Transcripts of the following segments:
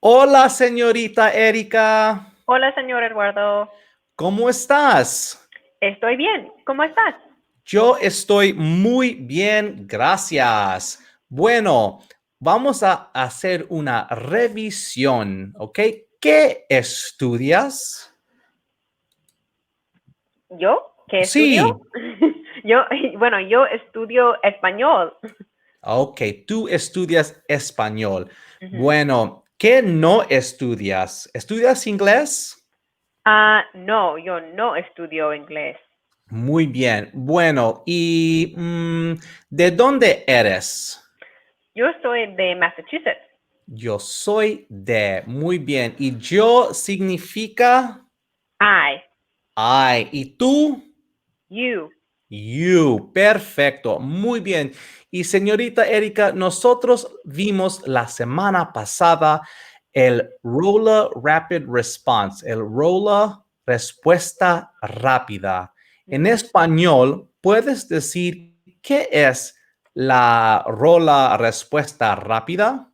Hola, señorita Erika. Hola, señor Eduardo. ¿Cómo estás? Estoy bien. ¿Cómo estás? Yo estoy muy bien, gracias. Bueno, vamos a hacer una revisión, ¿ok? ¿Qué estudias? ¿Yo? ¿Qué estudio? Sí, Yo, bueno, yo estudio español. ok, tú estudias español. Ujú. Bueno, ¿qué no estudias? ¿Estudias inglés? No, yo no estudio inglés. Muy bien. Bueno, ¿y de dónde eres? Yo soy de Massachusetts. Yo soy de. Muy bien. Y yo significa I, I. ¿Y tú? you. You. Perfecto. Muy bien. Y señorita Erika, nosotros vimos la semana pasada el Rola Rapid Response, el Rola Respuesta Rápida. En Ujú. español, ¿puedes decir qué es la Rola Respuesta Rápida?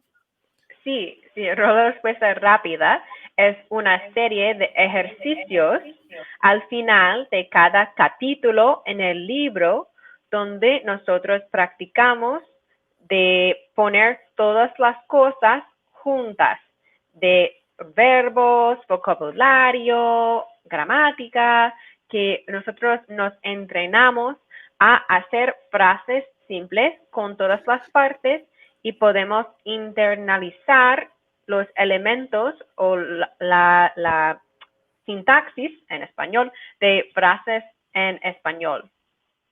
Sí, Rola Respuesta Rápida es una serie de ejercicios al final de cada capítulo en el libro donde nosotros practicamos de poner todas las cosas juntas, de verbos, vocabulario, gramática, que nosotros nos entrenamos a hacer frases simples con todas las partes y podemos internalizar los elementos o la sintaxis en español de frases en español.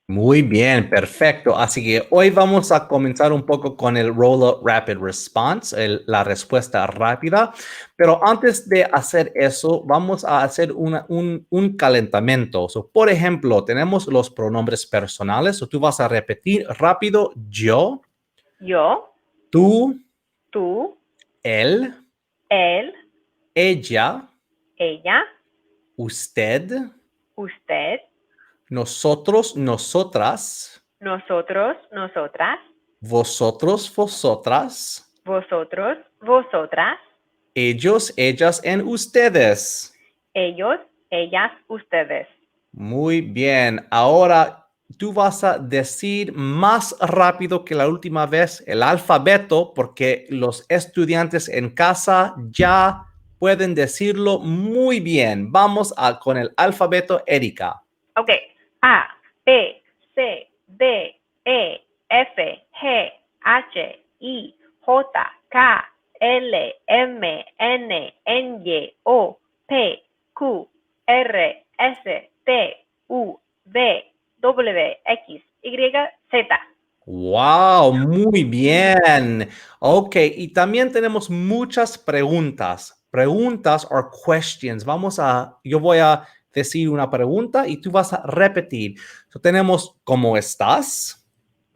Muy bien, perfecto. Así que hoy vamos a comenzar un poco con el Rolla Rapid Response, la respuesta rápida. Pero antes de hacer eso, vamos a hacer un calentamiento. Por ejemplo, tenemos los pronombres personales. Tú vas a repetir rápido yo, Yo, tú, tú, él, él, ella, ella, usted, usted, nosotros, nosotras, nosotros, nosotras, vosotros, vosotras, vosotros, vosotras, ellos, ellas, en ustedes. ellos, ellas, ustedes. Muy bien. Ahora tú vas a decir más rápido que la última vez el alfabeto porque los estudiantes en casa ya pueden decirlo muy bien. Vamos con el alfabeto, Erika. Ok. A, B, C, D, E, F, G, H, I, J, K, L, M, N, N, O, P, Q, R, S, T, U, V, W, X, Y, Z. Wow, muy bien. Ok, y también tenemos muchas preguntas. Preguntas or questions. Yo voy a decir una pregunta y tú vas a repetir. Tenemos ¿cómo estás?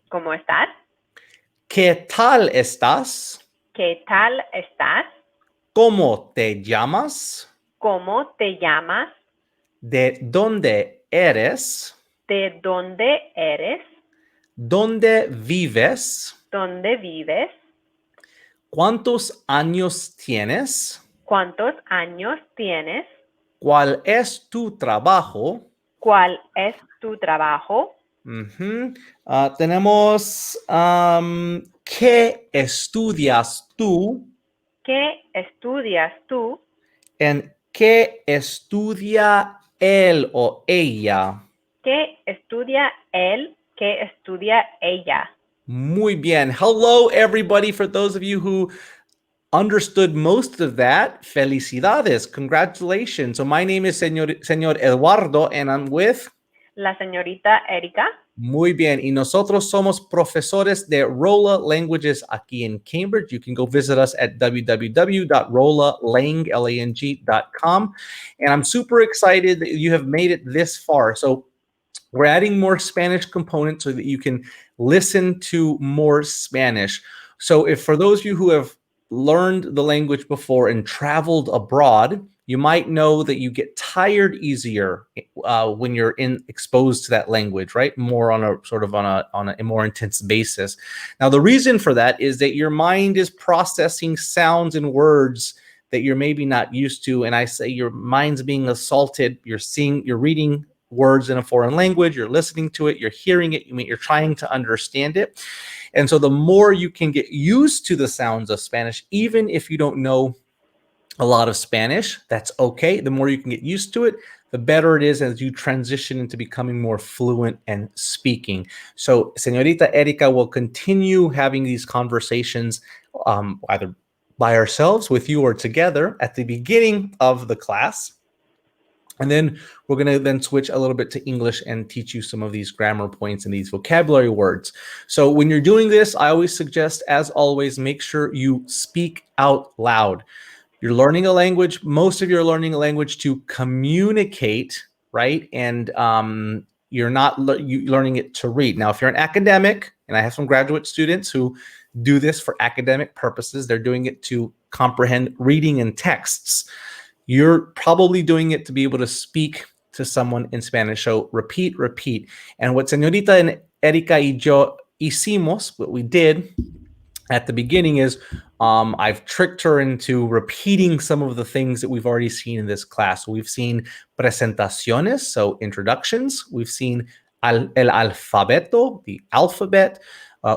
¿Cómo estás? ¿Qué tal estás? ¿Qué tal estás? ¿Cómo te llamas? ¿Cómo te llamas? ¿De dónde eres? ¿De dónde eres? ¿Dónde vives? ¿Dónde vives? ¿Cuántos años tienes? ¿Cuántos años tienes? ¿Cuál es tu trabajo? ¿Cuál es tu trabajo? Ujú. Tenemos ¿qué estudias tú? ¿Qué estudias tú? ¿En qué estudia él o ella? ¿Qué estudia él? ¿Qué estudia ella? Muy bien. Hello, everybody. For those of you who understood most of that, felicidades. Congratulations. So my name is Señor Eduardo and I'm with. La señorita Erika. Muy bien. Y nosotros somos profesores de Rola Languages aquí en Cambridge. You can go visit us at www.rolalang.com. And I'm super excited that you have made it this far. So we're adding more Spanish components so that you can listen to more Spanish. So if for those of you who have learned the language before and traveled abroad, you might know that you get tired easier when you're exposed to that language, right? More on a sort of on a more intense basis. Now, the reason for that is that your mind is processing sounds and words that you're maybe not used to. And I say your mind's being assaulted. You're reading words in a foreign language, you're listening to it, you're hearing it, you're trying to understand it. And so the more you can get used to the sounds of Spanish, even if you don't know a lot of Spanish, that's okay. The more you can get used to it, the better it is as you transition into becoming more fluent and speaking. So Señorita Erika will continue having these conversations either by ourselves with you or together at the beginning of the class. And then we're going to then switch a little bit to English and teach you some of these grammar points and these vocabulary words. So when you're doing this, I always suggest, as always, make sure you speak out loud. You're learning a language. Most of you are learning a language to communicate, right? And you're not learning it to read. Now, if you're an academic, and I have some graduate students who do this for academic purposes, they're doing it to comprehend reading and texts. You're probably doing it to be able to speak to someone in Spanish. So repeat, repeat. And what Señorita and Erika y yo hicimos, what we did at the beginning is I've tricked her into repeating some of the things that we've already seen in this class. We've seen presentaciones, so introductions. We've seen el alfabeto, the alphabet.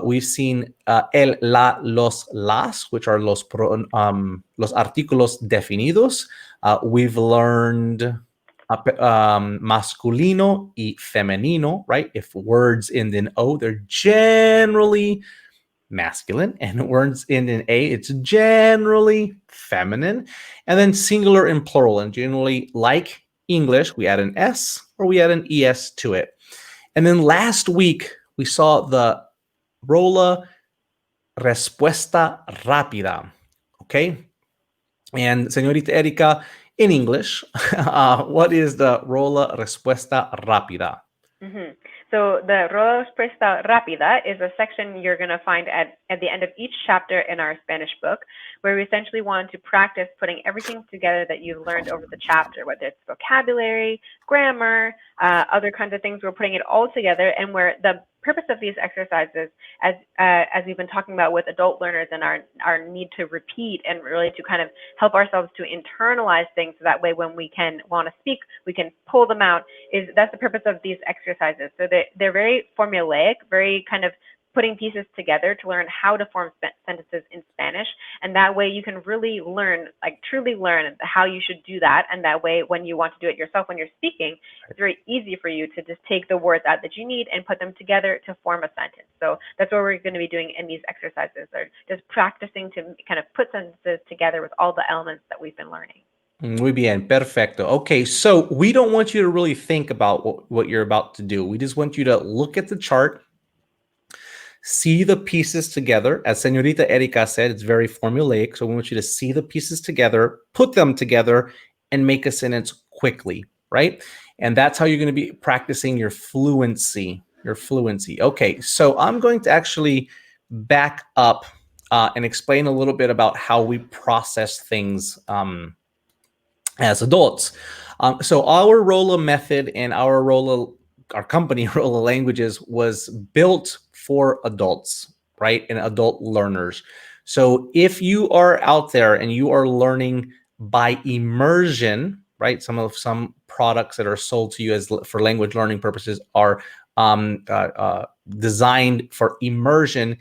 We've seen el, la, los, las, which are los artículos definidos. We've learned masculino y femenino, right? If words end in O, they're generally masculine, and words end in A, it's generally feminine. And then singular and plural, and generally, like English, we add an S or we add an ES to it. And then last week, we saw the Rola respuesta rápida, okay? And Señorita Erika, in English, what is the Rola respuesta rápida? Mm-hmm. So the Rola respuesta rápida is a section you're going to find at the end of each chapter in our Spanish book, where we essentially want to practice putting everything together that you've learned over the chapter, whether it's vocabulary, grammar, other kinds of things. We're putting it all together, and where the purpose of these exercises, as we've been talking about with adult learners and our need to repeat and really to kind of help ourselves to internalize things, so that way when we want to speak, we can pull them out. That's the purpose of these exercises. So they're very formulaic, very kind of putting pieces together to learn how to form sentences in Spanish. And that way you can really learn, like truly learn how you should do that. And that way, when you want to do it yourself, when you're speaking, it's very easy for you to just take the words out that you need and put them together to form a sentence. So that's what we're going to be doing in these exercises, or just practicing to kind of put sentences together with all the elements that we've been learning. Muy bien, perfecto. Okay, so we don't want you to really think about what you're about to do. We just want you to look at the chart, see the pieces together. As Señorita Erika said, it's very formulaic. So we want you to see the pieces together, put them together, and make a sentence quickly, right? And that's how you're going to be practicing your fluency. Okay, so I'm going to actually back up and explain a little bit about how we process things as adults. So our Rola method and our company, Rola Languages, was built for adults, right? And adult learners. So if you are out there and you are learning by immersion, right? Some products that are sold to you for language learning purposes are designed for immersion.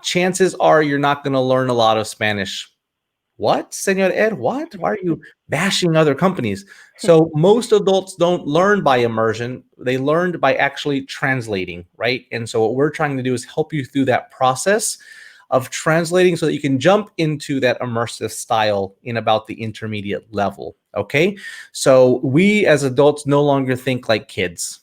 Chances are you're not going to learn a lot of Spanish. What, Senor Ed? What? Why are you bashing other companies? So most adults don't learn by immersion. They learned by actually translating, right? And so what we're trying to do is help you through that process of translating so that you can jump into that immersive style in about the intermediate level, okay? So we as adults no longer think like kids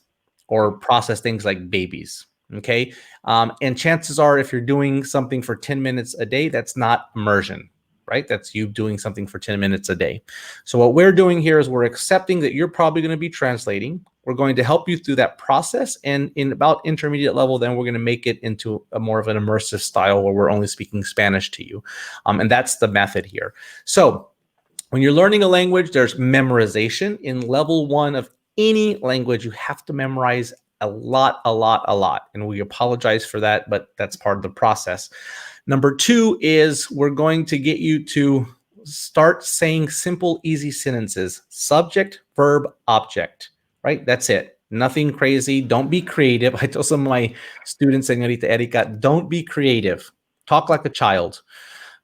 or process things like babies, okay? And chances are if you're doing something for 10 minutes a day, that's not immersion, right? That's you doing something for 10 minutes a day. So what we're doing here is we're accepting that you're probably going to be translating. We're going to help you through that process. And in about intermediate level, then we're going to make it into a more of an immersive style where we're only speaking Spanish to you. And that's the method here. So when you're learning a language, there's memorization. In level 1 of any language, you have to memorize a lot. And we apologize for that, but that's part of the process. Number 2 is we're going to get you to start saying simple, easy sentences. Subject, verb, object, right? That's it. Nothing crazy. Don't be creative. I tell some of my students, Señorita Erika, don't be creative. Talk like a child.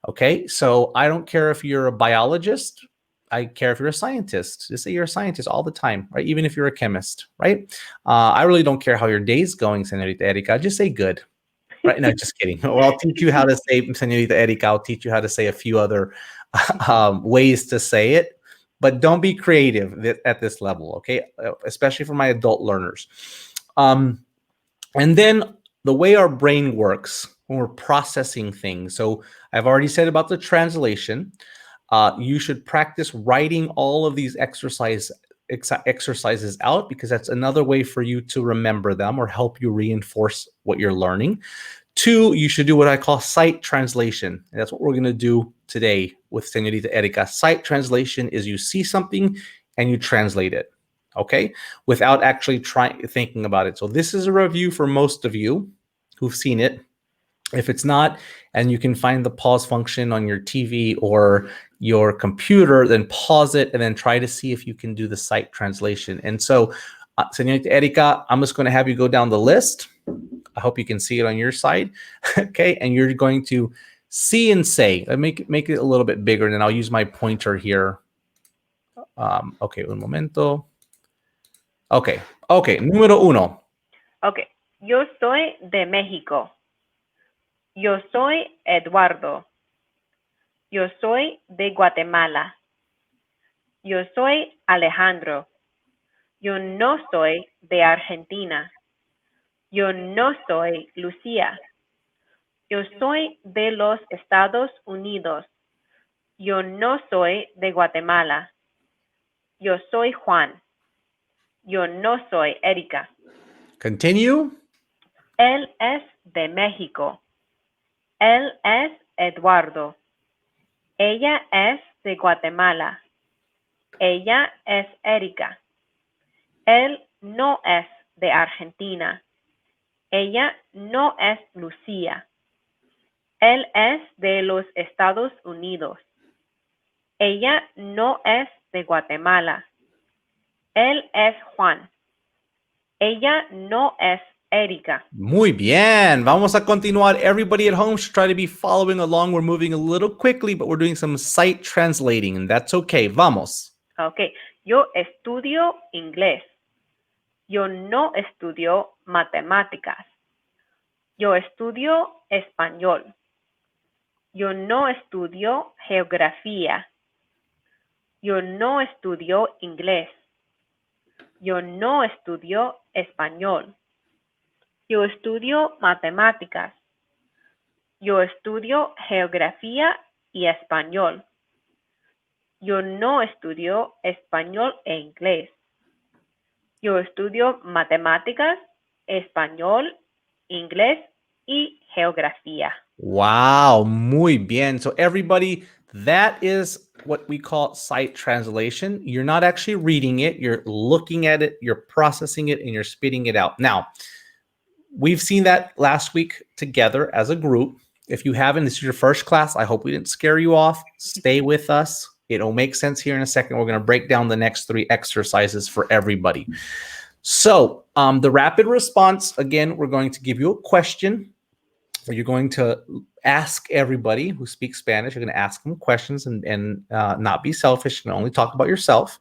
Okay, so I don't care if you're a biologist. I care if you're a scientist. Just say you're a scientist all the time, right? Even if you're a chemist, right? I really don't care how your day's going, Señorita Erika. Just say good, right? No, just kidding. Or I'll teach you how to say, Señorita Erika, I'll teach you how to say a few other ways to say it, but don't be creative at this level, okay? Especially for my adult learners. And then the way our brain works when we're processing things. So I've already said about the translation. You should practice writing all of these exercises out, because that's another way for you to remember them or help you reinforce what you're learning. 2, you should do what I call sight translation. And that's what we're going to do today with Señorita Erika. Sight translation is you see something and you translate it, okay, without actually thinking about it. So this is a review for most of you who've seen it. If it's not, and you can find the pause function on your TV or your computer, then pause it and then try to see if you can do the sight translation. And so, Señorita Erika, I'm just going to have you go down the list. I hope you can see it on your side. Okay, and you're going to see and say. Make it a little bit bigger, and then I'll use my pointer here. Okay, un momento. Okay, número 1. Okay, yo soy de México. Yo soy Eduardo. Yo soy de Guatemala. Yo soy Alejandro. Yo no soy de Argentina. Yo no soy Lucía. Yo soy de los Estados Unidos. Yo no soy de Guatemala. Yo soy Juan. Yo no soy Erika. Continue. Él es de México. Él es Eduardo. Ella es de Guatemala. Ella es Erika. Él no es de Argentina. Ella no es Lucía. Él es de los Estados Unidos. Ella no es de Guatemala. Él es Juan. Ella no es Erika. Muy bien. Vamos a continuar. Everybody at home should try to be following along. We're moving a little quickly, but we're doing some sight translating, and that's okay. Vamos. Okay. Yo estudio inglés. Yo no estudio matemáticas. Yo estudio español. Yo no estudio geografía. Yo no estudio inglés. Yo no estudio español. Yo estudio matemáticas. Yo estudio geografía y español. Yo no estudio español e inglés. Yo estudio matemáticas, español, inglés y geografía. Wow, muy bien. So everybody, that is what we call sight translation. You're not actually reading it, you're looking at it, you're processing it, and you're spitting it out. Now, we've seen that last week together as a group. If you haven't, this is your first class. I hope we didn't scare you off. Stay with us. It'll make sense here in a second. We're going to break down the next 3 exercises for everybody. So the rapid response, again, we're going to give you a question. You're going to ask everybody who speaks Spanish. You're going to ask them questions and not be selfish and only talk about yourself.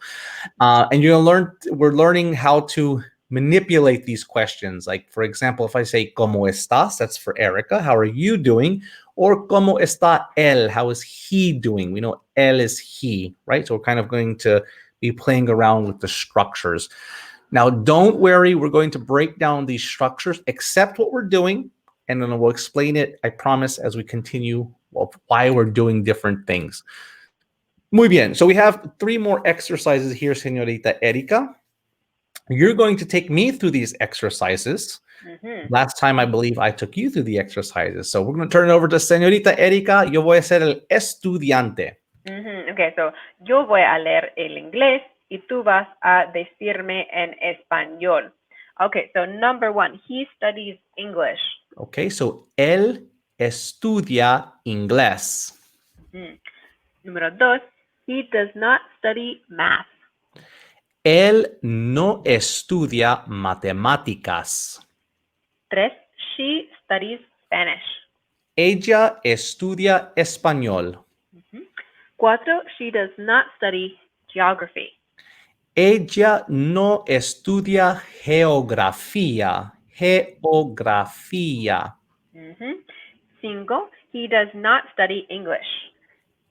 And you're going to learn. We're learning how to manipulate these questions. Like, for example, if I say "Cómo estás?" that's for Erica. How are you doing? Or "Cómo está él?" How is he doing? We know él is he, right? So we're kind of going to be playing around with the structures. Now, don't worry. We're going to break down these structures, accept what we're doing, and then we'll explain it, I promise, as we continue why we're doing different things. Muy bien. So we have 3 more exercises here, Señorita Erika. You're going to take me through these exercises. Last time, I believe I took you through the exercises. So we're going to turn it over to Señorita Erika. Yo voy a ser el estudiante. Okay, so yo voy a leer el inglés y tú vas a decirme en español. Okay, so number 1, he studies English. Okay, so él estudia inglés. Número 2, he does not study math. Él no estudia matemáticas. 3, she studies Spanish. Ella estudia español. 4, she does not study geography. Ella no estudia geografía. Geografía. 5, he does not study English.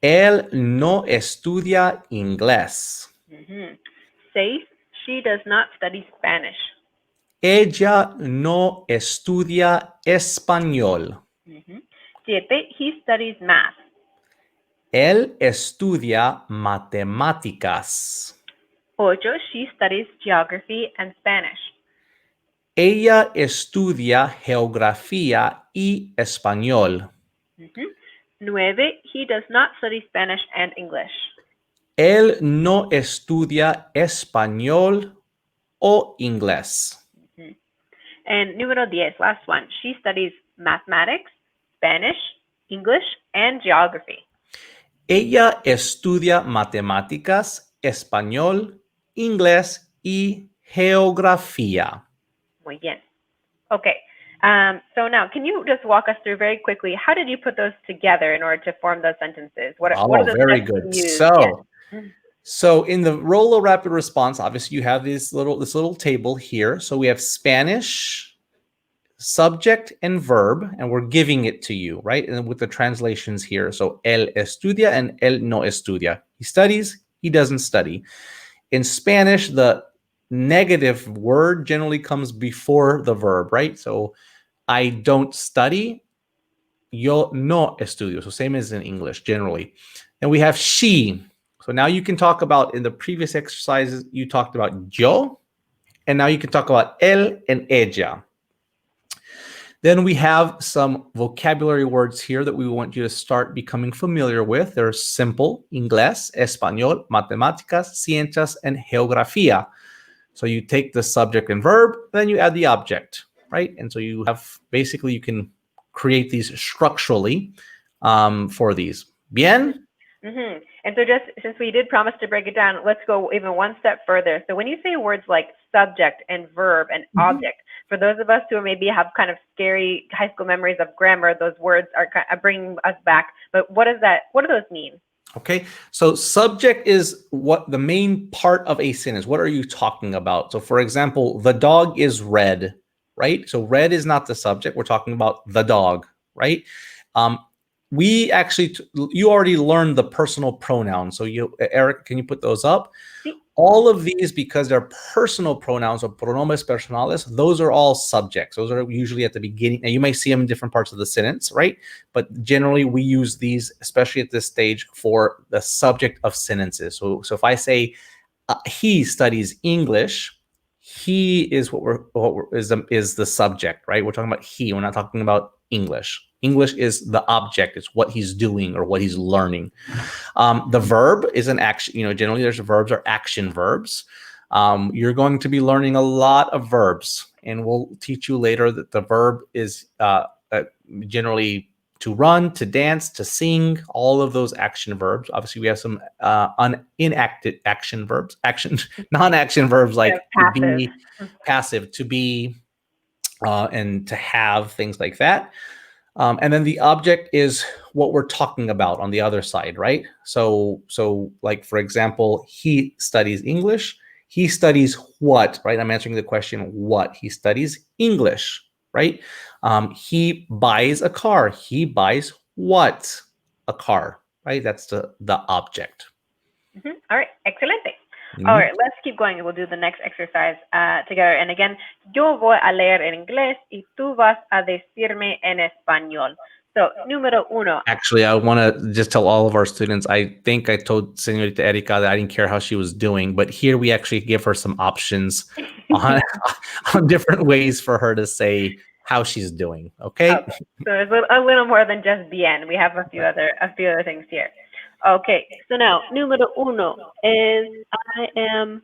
Él no estudia inglés. 6, she does not study Spanish. Ella no estudia español. 7, he studies math. Él estudia matemáticas. 8, she studies geography and Spanish. Ella estudia geografía y español. 9, he does not study Spanish and English. Él no estudia español o inglés. And número 10, last one, she studies mathematics, Spanish, English, and geography. Ella estudia matemáticas, español, inglés y geografía. Muy bien. Okay. So now, can you just walk us through very quickly, how did you put those together in order to form those sentences? What are those Very steps you good. used? So in the Rola rapid response, obviously you have this little table here. So we have Spanish, subject and verb, and we're giving it to you, right? And with the translations here. So él estudia and él no estudia. He studies, he doesn't study. In Spanish, the negative word generally comes before the verb, right? So I don't study, yo no estudio. So same as in English generally. And we have she. So now you can talk about, in the previous exercises, you talked about yo, and now you can talk about él and ella. Then we have some vocabulary words here that we want you to start becoming familiar with. They're simple: inglés, español, matemáticas, ciencias, and geografía. So you take the subject and verb, then you add the object, right? And so you have, basically, you can create these structurally for these. Bien? And so just since we did promise to break it down, let's go even one step further. So when you say words like subject and verb and object, for those of us who maybe have kind of scary high school memories of grammar, those words are kind of bringing us back. But what do those mean? Okay, so subject is what the main part of a sentence. What are you talking about? So for example, the dog is red, right? So red is not the subject. We're talking about the dog, right? We actually, you already learned the personal pronouns. So you, Eric, can you put those up? All of these, because they're personal pronouns or pronombres personales, those are all subjects. Those are usually at the beginning. And you may see them in different parts of the sentence, right? But generally, we use these, especially at this stage, for the subject of sentences. So if I say he studies English, he is is the subject, right? We're talking about he. We're not talking about English. English is the object. It's what he's doing or what he's learning. The verb is an action. Generally there's verbs or action verbs. You're going to be learning a lot of verbs, and we'll teach you later that the verb is generally to run, to dance, to sing, all of those action verbs. Obviously, we have some inactive action verbs, non-action verbs like to be, passive, to be, and to have, things like that. And then the object is what we're talking about on the other side, right? So like, for example, he studies English. He studies what, right? I'm answering the question, what? He studies English, right? He buys a car. He buys what? A car, right? That's the object. All right, excelente. All right, let's keep going. We'll do the next exercise together. And again, yo voy a leer en inglés y tú vas a decirme en español. So, número uno. Actually, I want to just tell all of our students, I think I told Señorita Erika that I didn't care how she was doing, but here we actually give her some options on different ways for her to say how she's doing. Okay. So it's a little more than just bien. We have a few other things here. Okay, so now, número uno is I am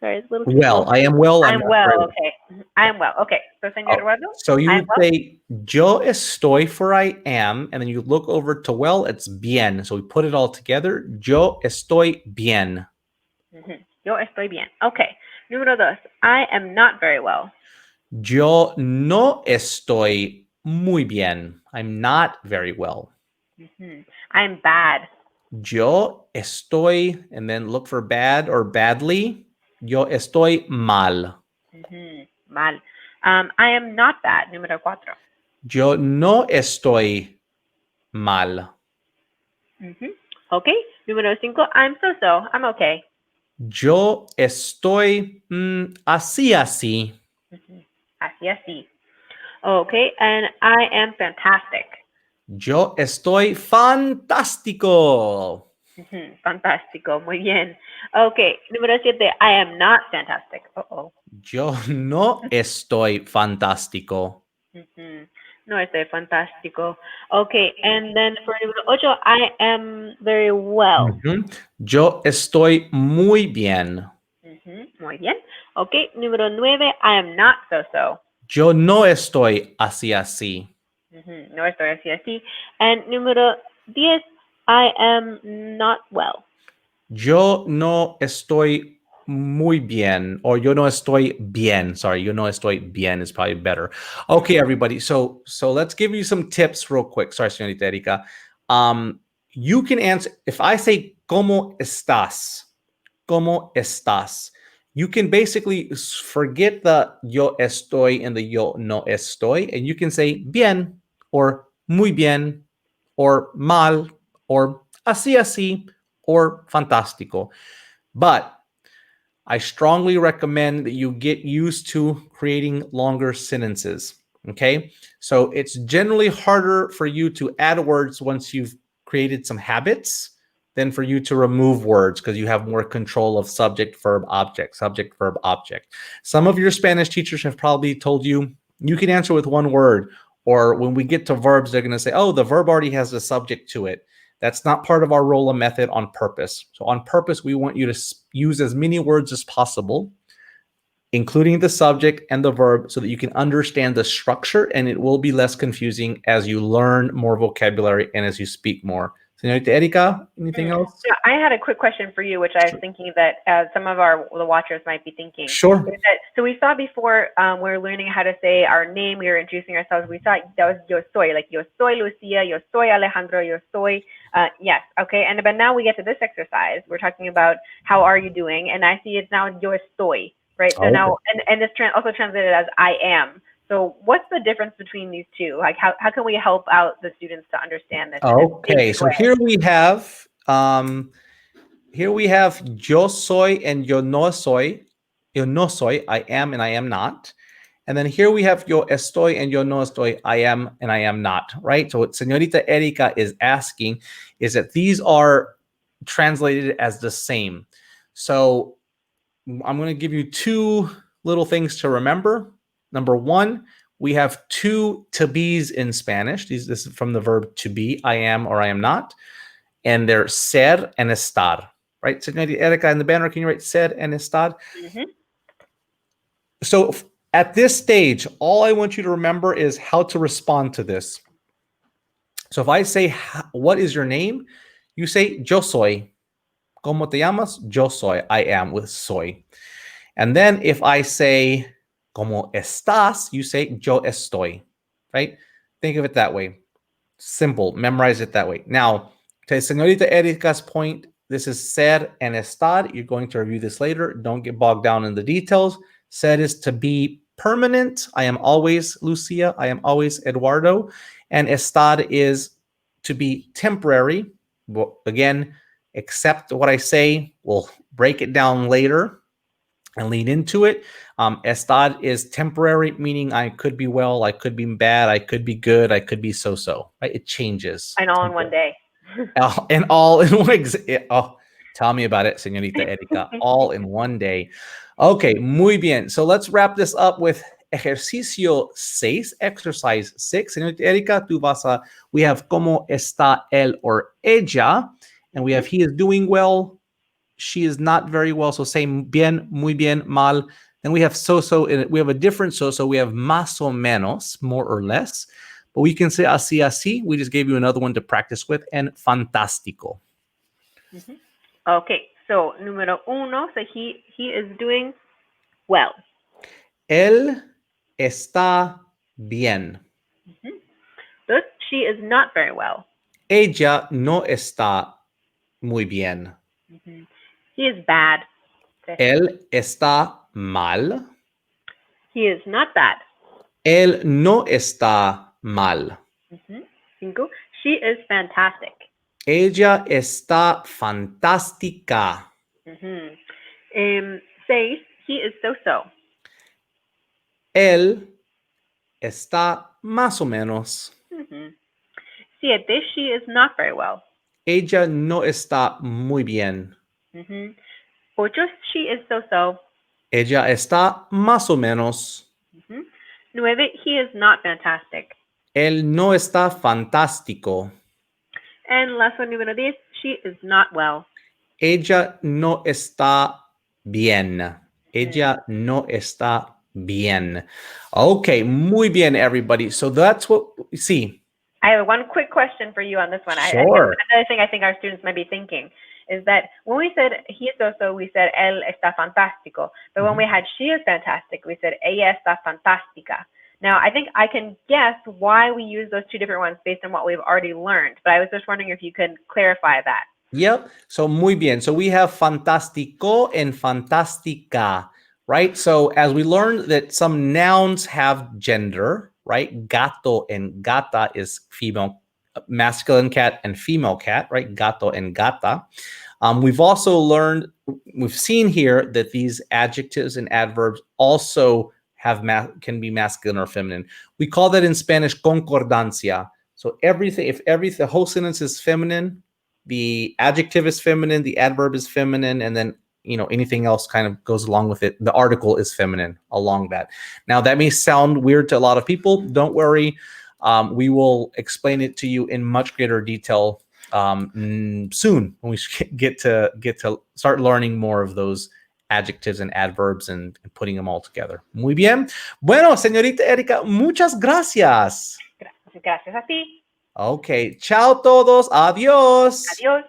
Sorry, it's a little too Well, slow. I am well. I'm I'm not very well. well. Okay. I am well. Okay. So, señor Oh, Eduardo, so you I am would well. say yo estoy for I am, and then you look over to well, it's bien. So we put it all together. Yo estoy bien. Yo estoy bien. Okay. Número dos. I am not very well. Yo no estoy muy bien. I'm not very well. I'm bad. Yo estoy, and then look for bad or badly. Yo estoy mal. Mal. I am not bad. Número cuatro. Yo no estoy mal. Okay. Número cinco. I'm so-so. I'm okay. Yo estoy así, así. Así, así. Okay. And I am fantastic. Yo estoy fantástico. Fantástico. Muy bien. Okay. Número siete. I am not fantastic. Uh-oh. Yo no estoy fantástico. No estoy fantástico. Okay, and then for número ocho, I am very well. Yo estoy muy bien. Muy bien. Okay, número nueve, I am not so-so. Yo no estoy así, así. No estoy así, así. And número 10, I am not well. Yo no estoy muy bien, or yo no estoy bien. Sorry, yo no estoy bien is probably better. Okay, everybody. So let's give you some tips real quick. Sorry, señorita Erika. You can answer if I say ¿Cómo estás? ¿Cómo estás? You can basically forget the yo estoy and the yo no estoy, and you can say bien or muy bien or mal or así así or fantástico. But I strongly recommend that you get used to creating longer sentences. Okay. So it's generally harder for you to add words once you've created some habits than for you to remove words because you have more control of subject, verb, object, subject, verb, object. Some of your Spanish teachers have probably told you you can answer with one word, or when we get to verbs, they're going to say, oh, the verb already has a subject to it. That's not part of our Rola method on purpose. So on purpose, we want you to use as many words as possible, including the subject and the verb, so that you can understand the structure and it will be less confusing as you learn more vocabulary and as you speak more. Señorita Erika, anything else? Yeah, I had a quick question for you, which I was thinking that some of the watchers might be thinking. Sure. So we saw before we were learning how to say our name, we were introducing ourselves. We saw that was yo soy, like yo soy Lucia, yo soy Alejandro, yo soy. Yes, okay. And but now we get to this exercise. We're talking about how are you doing, and I see it's now yo estoy, right? So now, and this also translated as I am. So what's the difference between these two? Like how can we help out the students to understand this? Okay, so here we have yo soy and yo no soy. Yo no soy, I am and I am not. And then here we have yo estoy and yo no estoy, I am and I am not, right? So what Señorita Erika is asking is that these are translated as the same. So I'm going to give you two little things to remember. Number one, we have two to be's in Spanish. This is from the verb to be, I am or I am not. And they're ser and estar, right? Señorita Erika, in the banner, can you write ser and estar? So at this stage, all I want you to remember is how to respond to this. So if I say, what is your name? You say, yo soy. ¿Cómo te llamas? Yo soy. I am with soy. And then if I say, ¿Cómo estás? You say, yo estoy, right? Think of it that way. Simple. Memorize it that way. Now, to Señorita Erika's point, this is ser and estar. You're going to review this later. Don't get bogged down in the details. Ser is to be permanent. I am always Lucia. I am always Eduardo. And estar is to be temporary. Well, again, accept what I say. We'll break it down later and lean into it. Estar is temporary, meaning I could be well, I could be bad, I could be good, I could be so-so. Right? It changes. And all in one day. And all in one. Oh, tell me about it, Señorita Erika. All in one day. Okay, muy bien. So let's wrap this up with ejercicio 6, exercise 6. Señorita Erika, tú vas a, we have cómo está él or ella, and we have he is doing well, she is not very well. So say bien, muy bien, mal. Then we have so-so. We have a different so-so. We have más o menos, more or less. But we can say así, así. We just gave you another one to practice with. And fantástico. Mm-hmm. Okay, so número uno, so he is doing well. Él está bien. Mm-hmm. So she is not very well. Ella no está muy bien. Mm-hmm. He is bad. Él está mal. He is not bad. Él no está mal. Mm-hmm. 5. She is fantastic. Ella está fantástica. Mm-hmm. 6. He is so-so. Él está más o menos. Mm-hmm. 7. She is not very well. Ella no está muy bien. Mm-hmm. 8. She is so-so. Ella está más o menos. Mm-hmm. 9. He is not fantastic. Él no está fantástico. And last one, número 10. She is not well. Ella no está bien. Ella no está bien. Okay, muy bien, everybody. So that's what we see. I have one quick question for you on this one. Sure. Another thing I think our students might be thinking is that when we said he is so-so, we said él está fantástico. But when we had she is fantastic, we said ella está fantástica. Now, I think I can guess why we use those two different ones based on what we've already learned. But I was just wondering if you could clarify that. Yep. So muy bien. So we have fantástico and fantástica, right? So as we learned that some nouns have gender, right? Gato and gata is female, masculine cat and female cat, right? Gato and gata. We've also learned, we've seen here that these adjectives and adverbs also can be masculine or feminine. We call that in Spanish concordancia. So if the whole sentence is feminine, the adjective is feminine, the adverb is feminine, and then anything else kind of goes along with it. The article is feminine along that. Now that may sound weird to a lot of people. Don't worry. We will explain it to you in much greater detail soon when we get to start learning more of those adjectives and adverbs and putting them all together. Muy bien. Bueno, señorita Erika, muchas gracias. Gracias a ti. Okay. Chao todos. Adiós. Adiós.